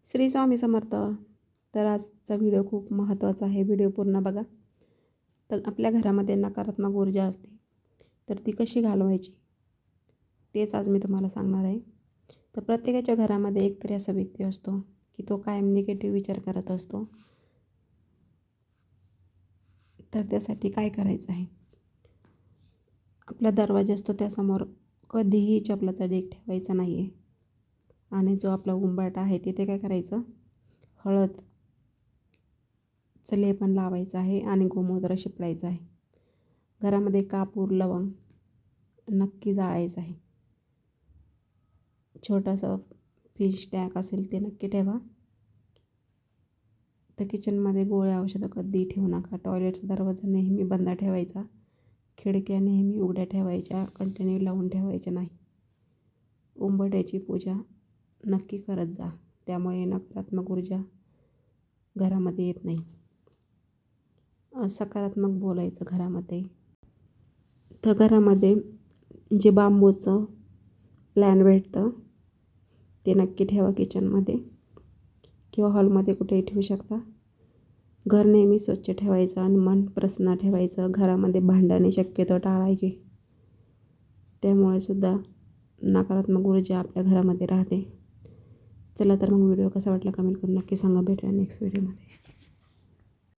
श्री स्वामी समर्थ. तर आजचा व्हिडिओ खूप महत्त्वाचा आहे. व्हिडिओ पूर्ण बघा. तर आपल्या घरामध्ये नकारात्मक ऊर्जा असते, तर ती कशी घालवायची तेच आज मी तुम्हाला सांगणार आहे. तर प्रत्येकाच्या घरामध्ये एकतरी असा व्यक्ती असतो की तो कायम निगेटिव्ह विचार करत असतो. तर त्यासाठी काय करायचं आहे, आपला दरवाजा असतो त्यासमोर कधीही चपलाचा डेक ठेवायचा नाही आहे. आणि जो आपला उंबरठा आहे तिथे काय करायचं, हळद लेपन लावायचं आहे आणि गोमूत्र शिंपडायचं आहे. घरामध्ये कापूर लवंग नक्की जाळायचं आहे. छोटासा फिश टॅग असेल ते नक्की ठेवा. तर किचनमध्ये गोळ्या औषधं कधी ठेवू नका. टॉयलेटचा दरवाजा नेहमी बंद ठेवायचा. खिडक्या नेहमी उघड्या ठेवायच्या, कंटिन्यू लावून ठेवायच्या नाही. उंबरठ्याची पूजा नक्की करत जा, त्यामुळे नकारात्मक ऊर्जा घरामध्ये येत नाही. सकारात्मक बोलायचं घरामध्ये. तर घरामध्ये जे बांबूचं प्लॅन भेटतं ते नक्की ठेवा किचनमध्ये किंवा हॉलमध्ये कुठेही ठेवू शकता. घर नेहमी स्वच्छ ठेवायचं आणि मन प्रसन्न ठेवायचं. घरामध्ये भांडणे शक्यतो टाळायची, त्यामुळे सुद्धा नकारात्मक ऊर्जा आपल्या घरामध्ये राहते. चला तर मग व्हिडिओ कसा वाटला कमेंट करून नक्की सांगा. भेटूया नेक्स्ट व्हिडिओमध्ये.